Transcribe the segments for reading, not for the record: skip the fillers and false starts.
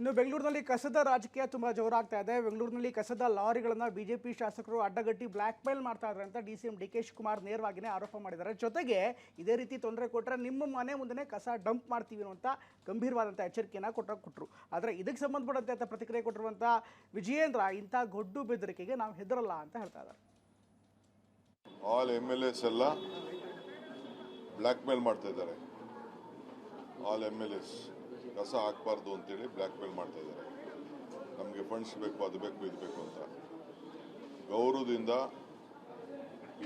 ಇನ್ನು ಬೆಂಗಳೂರಿನಲ್ಲಿ ಕಸದ ರಾಜಕೀಯ ತುಂಬಾ ಜೋರಾಗ್ತಾ ಇದೆ. ಬೆಂಗಳೂರಿನಲ್ಲಿ ಕಸದ ಲಾರಿಗಳನ್ನು ಬಿಜೆಪಿ ಶಾಸಕರು ಅಡ್ಡಗಟ್ಟಿ ಬ್ಲ್ಯಾಕ್ ಮೇಲ್ ಮಾಡ್ತಾ ಇದ್ದಾರೆ ಅಂತ ಡಿಸಿಎಂ ಡಿ.ಕೆ. ಶಿವಕುಮಾರ್ ನೇರವಾಗಿಯೇ ಆರೋಪ ಮಾಡಿದ್ದಾರೆ. ಜೊತೆಗೆ ಇದೇ ರೀತಿ ತೊಂದರೆ ಕೊಟ್ಟರೆ ನಿಮ್ಮ ಮನೆ ಮುಂದೆ ಕಸ ಡಂಪ್ ಮಾಡ್ತೀವಿ ಅಂತ ಗಂಭೀರವಾದಂಥ ಎಚ್ಚರಿಕೆಯನ್ನು ಕೊಟ್ಟರು. ಆದರೆ ಇದಕ್ಕೆ ಸಂಬಂಧಪಟ್ಟಂತೆ ಅಂತ ಪ್ರತಿಕ್ರಿಯೆ ಕೊಟ್ಟಿರುವಂಥ ವಿಜಯೇಂದ್ರ ಇಂಥ ಗೊಡ್ಡು ಬೆದರಿಕೆಗೆ ನಾವು ಹೆದರಲ್ಲ ಅಂತ ಹೇಳ್ತಾ ಇದ್ದಾರೆ. ಆಲ್ MLAs ಎಲ್ಲ ಬ್ಲ್ಯಾಕ್ ಮೇಲ್ ಮಾಡ್ತಾ ಇದ್ದಾರೆ. ಆಲ್ MLAs ಕಸ ಹಾಕಬಾರ್ದು ಅಂತೇಳಿ ಬ್ಲ್ಯಾಕ್ ಮೇಲ್ ಮಾಡ್ತಾ ಇದ್ದಾರೆ. ನಮಗೆ ಫಂಡ್ಸ್ ಬೇಕು, ಅದು ಬೇಕು, ಇದು ಬೇಕು ಅಂತ. ಗೌರವದಿಂದ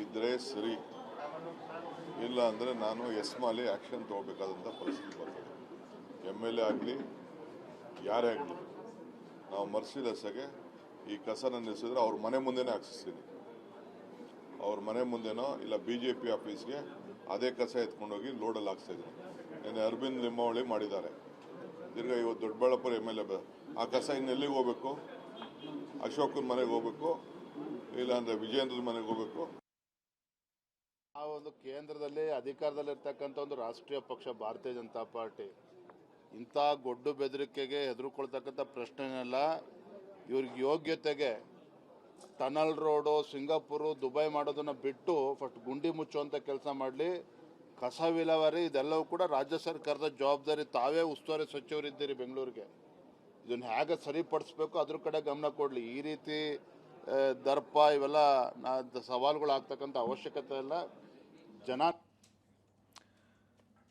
ಇದ್ರೆ ಸರಿ, ಇಲ್ಲ ಅಂದರೆ ನಾನು ಎಸ್ಮಾಲಿ ಆ್ಯಕ್ಷನ್ ತೊಗೋಬೇಕಾದಂಥ ಪರಿಸ್ಥಿತಿ ಬರ್ತದೆ. MLA ಆಗಲಿ ಯಾರೇ ಆಗಲಿ, ನಾವು ಮರ್ಸಿಲೆಸ್ಸಾಗೆ ಈ ಕಸನ ನಿಲ್ಲಿಸಿದ್ರೆ ಅವ್ರ ಮನೆ ಮುಂದೆನೇ ಹಾಕ್ಸಿಸ್ತೀನಿ. ಅವ್ರ ಮನೆ ಮುಂದೆನೋ ಇಲ್ಲ BJP ಆಫೀಸ್ಗೆ ಅದೇ ಕಸ ಎತ್ಕೊಂಡೋಗಿ ಲೋಡಲ್ಲಿ ಹಾಕ್ಸ್ತಾ ಇದ್ದೀನಿ. ನೆನ್ನೆ ಅರವಿಂದ್ ಲಿಂಬಾವಳಿ ಮಾಡಿದ್ದಾರೆ. ತಿರ್ಗಾ ಇವತ್ತು ದೊಡ್ಡಬಳ್ಳಾಪುರ MLA ಆ ಕಸ ಇನ್ನೆಲ್ಲಿಗೆ ಹೋಗ್ಬೇಕು? ಅಶೋಕನ ಮನೆಗೆ ಹೋಗ್ಬೇಕು, ಇಲ್ಲಾಂದ್ರೆ ವಿಜಯೇಂದ್ರದ ಮನೆಗೆ ಹೋಗ್ಬೇಕು. ಆ ಒಂದು ಕೇಂದ್ರದಲ್ಲಿ ಅಧಿಕಾರದಲ್ಲಿರ್ತಕ್ಕಂಥ ಒಂದು ರಾಷ್ಟ್ರೀಯ ಪಕ್ಷ ಭಾರತೀಯ ಜನತಾ ಪಾರ್ಟಿ ಇಂಥ ಗೊಡ್ಡು ಬೆದರಿಕೆಗೆ ಹೆದರ್ಕೊಳ್ತಕ್ಕಂಥ ಪ್ರಶ್ನೆನೆಲ್ಲ ಇವ್ರಿಗೆ ಯೋಗ್ಯತೆಗೆ ಟನಲ್ ರೋಡು, ಸಿಂಗಾಪುರು, ದುಬೈ ಮಾಡೋದನ್ನ ಬಿಟ್ಟು ಫಸ್ಟ್ ಗುಂಡಿ ಮುಚ್ಚುವಂಥ ಕೆಲಸ ಮಾಡಲಿ. ಕಸ ವಿಲೇವಾರಿ ಇದೆಲ್ಲವೂ ಕೂಡ ರಾಜ್ಯ ಸರ್ಕಾರದ ಜವಾಬ್ದಾರಿ. ತಾವೇ ಉಸ್ತುವಾರಿ ಸಚಿವರಿದ್ದೀರಿ ಬೆಂಗಳೂರಿಗೆ. ಇದನ್ನು ಹೇಗೆ ಸರಿಪಡಿಸ್ಬೇಕು ಅದ್ರ ಕಡೆ ಗಮನ ಕೊಡಲಿ. ಈ ರೀತಿ ದರ್ಪ ಇವೆಲ್ಲ ಸವಾಲುಗಳಾಗ್ತಕ್ಕಂಥ ಅವಶ್ಯಕತೆ ಇಲ್ಲ.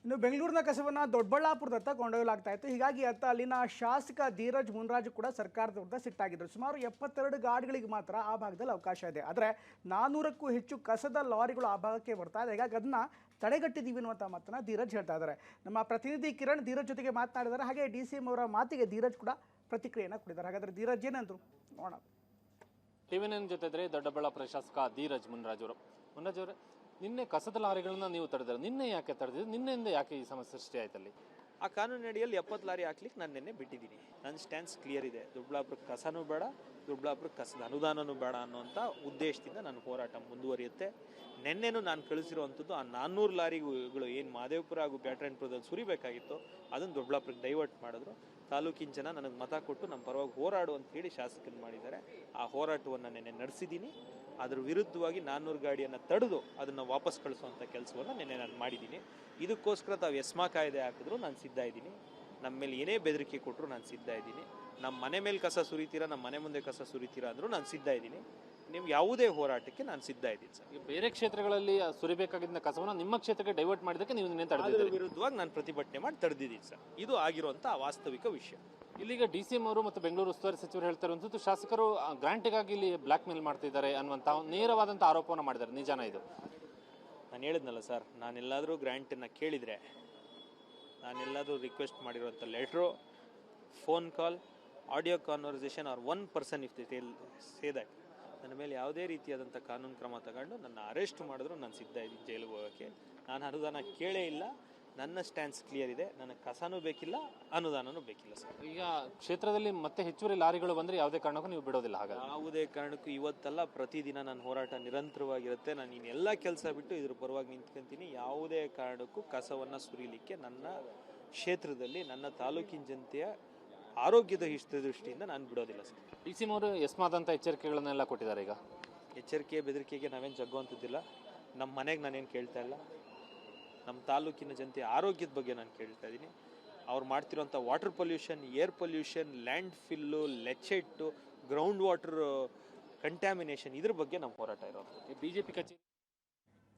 ಇನ್ನು ಬೆಂಗಳೂರಿನ ಕಸವನ್ನು ದೊಡ್ಡಬಳ್ಳಾಪುರದತ್ತ ಕೊಂಡೊಯ್ಯಲಾಗ್ತಾ ಇತ್ತು. ಹೀಗಾಗಿ ಅತ್ತ ಅಲ್ಲಿನ ಶಾಸಕ ಧೀರಜ್ ಮುನ್ರಾಜು ಕೂಡ ಸರ್ಕಾರದ ವಿರುದ್ಧ ಸಿಟ್ಟಾಗಿದ್ದರು. ಸುಮಾರು 72 ಗಾಡಿಗಳಿಗೆ ಮಾತ್ರ ಆ ಭಾಗದಲ್ಲಿ ಅವಕಾಶ ಇದೆ. ಆದರೆ 400ಕ್ಕೂ ಹೆಚ್ಚು ಕಸದ ಲಾರಿಗಳು ಆ ಭಾಗಕ್ಕೆ ಬರ್ತಾ ಇದೆ. ಹೀಗಾಗಿ ಅದನ್ನ ತಡೆಗಟ್ಟಿದ್ದೀವಿ ಅನ್ನುವಂಥ ಮಾತನ್ನು ಧೀರಜ್ ಹೇಳ್ತಾ ಇದ್ದಾರೆ. ನಮ್ಮ ಪ್ರತಿನಿಧಿ ಕಿರಣ್ ಧೀರಜ್ ಜೊತೆಗೆ ಮಾತನಾಡಿದ್ದಾರೆ. ಹಾಗೆ DCM ಅವರ ಮಾತಿಗೆ ಧೀರಜ್ ಕೂಡ ಪ್ರತಿಕ್ರಿಯೆಯನ್ನು ಕೊಟ್ಟಿದ್ದಾರೆ. ಹಾಗಾದರೆ ಧೀರಜ್ ಏನಂದ್ರು ನೋಡೋಣ. TV9 ಜೊತೆ ಇದ್ರೆ ದೊಡ್ಡಬಳ್ಳಾಪುರ ಶಾಸಕ ಧೀರಜ್ ಮುನ್ರಾಜ್ ಅವರು. ಮುನ್ರಾಜ್ ಅವರೇ, ನಿನ್ನೆ ಕಸದ ಲಾರಿಗಳನ್ನ ನೀವು ತಡೆದ್ರೆ, ನಿನ್ನೆ ಯಾಕೆ ತಡೆದಿದ್ದು? ನಿನ್ನೆಯಿಂದ ಯಾಕೆ ಈ ಸಮಸ್ಯೆ ಸೃಷ್ಟಿ ಆಯ್ತಲ್ಲಿ? ಆ ಕಾನೂನು ಅಡಿಯಲ್ಲಿ 70 ಲಾರಿ ಹಾಕ್ಲಿಕ್ಕೆ ನಾನು ನಿನ್ನೆ ಬಿಟ್ಟಿದ್ದೀನಿ. ನನ್ನ ಸ್ಟ್ಯಾನ್ಸ್ ಕ್ಲಿಯರ್ ಇದೆ. ದೊಡ್ಡಬಳ್ಳಾಪುರಕ್ಕೆ ಕಸನೂ ಬೇಡ, ದೊಡ್ಡಬಳ್ಳಾಪುರಕ್ಕೆ ಕಸದ ಅನುದಾನನೂ ಬೇಡ ಅನ್ನೋಂಥ ಉದ್ದೇಶದಿಂದ ನಾನು ಹೋರಾಟ ಮುಂದುವರಿಯುತ್ತೆ. ನಿನ್ನೆನೂ ನಾನು ಕಳಿಸಿರುವಂಥದ್ದು ಆ 400 ಲಾರಿಗಳು ಏನು ಮಾದೇವಪುರ ಹಾಗೂ ಬ್ಯಾಟರಾಯನಪುರದಲ್ಲಿ ಸುರಿಬೇಕಾಗಿತ್ತು ಅದನ್ನು ದೊಡ್ಡಬಳ್ಳಾಪುರಕ್ಕೆ ಡೈವರ್ಟ್ ಮಾಡಿದ್ರು. ತಾಲೂಕಿನ ಜನ ನನಗೆ ಮತ ಕೊಟ್ಟು ನಮ್ಮ ಪರವಾಗಿ ಹೋರಾಡು ಅಂತ ಹೇಳಿ ಶಾಸಕರು ಮಾಡಿದ್ದಾರೆ. ಆ ಹೋರಾಟವನ್ನು ನಿನ್ನೆ ನಡೆಸಿದ್ದೀನಿ. ಅದರ ವಿರುದ್ಧವಾಗಿ 400 ಗಾಡಿಯನ್ನು ತಡೆದು ಅದನ್ನು ವಾಪಸ್ ಕಳಿಸುವಂಥ ಕೆಲಸವನ್ನು ನಿನ್ನೆ ನಾನು ಮಾಡಿದ್ದೀನಿ. ಇದಕ್ಕೋಸ್ಕರ ತಾವು ಎಸ್ಮಾ ಕಾಯ್ದೆ ಹಾಕಿದ್ರು ನಾನು ಸಿದ್ಧ ಇದ್ದೀನಿ. ನಮ್ಮ ಮೇಲೆ ಏನೇ ಬೆದರಿಕೆ ಕೊಟ್ಟರು ನಾನು ಸಿದ್ಧ ಇದ್ದೀನಿ. ನಮ್ಮ ಮನೆ ಮೇಲೆ ಕಸ ಸುರಿತೀರಾ, ನಮ್ಮ ಮನೆ ಮುಂದೆ ಕಸ ಸುರಿತೀರಾ ಅಂದರೂ ನಾನು ಸಿದ್ಧ ಇದ್ದೀನಿ. ನಿಮ್ಗೆ ಯಾವುದೇ ಹೋರಾಟಕ್ಕೆ ನಾನು ಸಿದ್ಧ ಇದ್ದೀನಿ ಸರ್. ಬೇರೆ ಕ್ಷೇತ್ರಗಳಲ್ಲಿ ಸುರಿಬೇಕಾಗಿದ್ದ ಕಸವನ್ನು ನಿಮ್ಮ ಕ್ಷೇತ್ರಕ್ಕೆ ಡೈವರ್ಟ್ ಮಾಡಿದಕ್ಕೆ ನೀವು ನಿನ್ನೆ ತಡೆದಿದ್ದೀರಿ. ವಿರುದ್ಧವಾಗಿ ನಾನು ಪ್ರತಿಭಟನೆ ಮಾಡಿ ತಡೆದಿದ್ದೀನಿ ಸರ್. ಇದು ಆಗಿರುವಂಥ ವಾಸ್ತವಿಕ ವಿಷಯ. ಇಲ್ಲಿಗ DCM ಅವರು ಮತ್ತು ಬೆಂಗಳೂರು ಉಸ್ತುವಾರಿ ಸಚಿವರು ಹೇಳ್ತಾ ಇರುವಂಥದ್ದು ಶಾಸಕರು ಗ್ರಾಂಟಿಗಾಗಿ ಇಲ್ಲಿ ಬ್ಲ್ಯಾಕ್ ಮೇಲ್ ಮಾಡ್ತಿದ್ದಾರೆ ಅನ್ನುವಂಥ ನೇರವಾದಂಥ ಆರೋಪವನ್ನು ಮಾಡಿದ್ದಾರೆ. ನಿಜಾನ ಇದು? ನಾನು ಹೇಳಿದ್ನಲ್ಲ ಸರ್, ನಾನೆಲ್ಲಾದರೂ ಗ್ರ್ಯಾಂಟನ್ನು ಕೇಳಿದರೆ, ನಾನೆಲ್ಲಾದರೂ ರಿಕ್ವೆಸ್ಟ್ ಮಾಡಿರುವಂಥ letter, phone call, audio conversation or 1 person if they say that, ನನ್ನ ಮೇಲೆ ಯಾವುದೇ ರೀತಿಯಾದಂಥ ಕಾನೂನು ಕ್ರಮ ತಗೊಂಡು ನನ್ನ ಅರೆಸ್ಟ್ ಮಾಡಿದ್ರು ನಾನು ಸಿದ್ಧ ಇದ್ದೀನಿ ಜೈಲಿಗೆ ಹೋಗೋಕ್ಕೆ. ನಾನು ಅನುದಾನ ಕೇಳೇ ಇಲ್ಲ. ನನ್ನ ಸ್ಟ್ಯಾನ್ಸ್ ಕ್ಲಿಯರ್ ಇದೆ. ನನಗೆ ಕಸನೂ ಬೇಕಿಲ್ಲ, ಅನುದಾನನೂ ಬೇಕಿಲ್ಲ ಸರ್. ಈಗ ಕ್ಷೇತ್ರದಲ್ಲಿ ಮತ್ತೆ ಹೆಚ್ಚುವರಿ ಲಾರಿಗಳು ಬಂದರೆ ಯಾವುದೇ ಕಾರಣಕ್ಕೂ ನೀವು ಬಿಡೋದಿಲ್ಲ? ಹಾಗಾಗಿ ಯಾವುದೇ ಕಾರಣಕ್ಕೂ ಇವತ್ತಲ್ಲ, ಪ್ರತಿದಿನ ನನ್ನ ಹೋರಾಟ ನಿರಂತರವಾಗಿರುತ್ತೆ. ನಾನು ಇನ್ನೆಲ್ಲ ಕೆಲಸ ಬಿಟ್ಟು ಇದ್ರ ಪರವಾಗಿ ನಿಂತ್ಕೊಂತೀನಿ. ಯಾವುದೇ ಕಾರಣಕ್ಕೂ ಕಸವನ್ನು ಸುರಿಲಿಕ್ಕೆ ನನ್ನ ಕ್ಷೇತ್ರದಲ್ಲಿ ನನ್ನ ತಾಲೂಕಿನ ಜನತೆಯ ಆರೋಗ್ಯದ ಹಿತದೃಷ್ಟಿಯಿಂದ ನಾನು ಬಿಡೋದಿಲ್ಲ ಸರ್. DCM ಅವರು ಎಸ್ಮಾದಂಥ ಎಚ್ಚರಿಕೆಗಳನ್ನೆಲ್ಲ ಕೊಟ್ಟಿದ್ದಾರೆ. ಈಗ ಎಚ್ಚರಿಕೆ ಬೆದರಿಕೆಗೆ ನಾವೇನು ಜಗ್ಗುವಂಥದ್ದಿಲ್ಲ. ನಮ್ಮ ಮನೆಗೆ ನಾನೇನು ಕೇಳ್ತಾ ಇಲ್ಲ. ನಮ್ಮ ತಾಲೂಕಿನ ಜನತೆಯ ಆರೋಗ್ಯದ ಬಗ್ಗೆ ನಾನು ಕೇಳ್ತಾ ಇದ್ದೀನಿ. ಅವ್ರು ಮಾಡ್ತಿರೋಂಥ water pollution, air pollution, landfill, leachate, ground water contamination, ಇದ್ರ ಬಗ್ಗೆ ನಮ್ಮ ಹೋರಾಟ ಇರೋದು. BJP ಕಚೇರಿ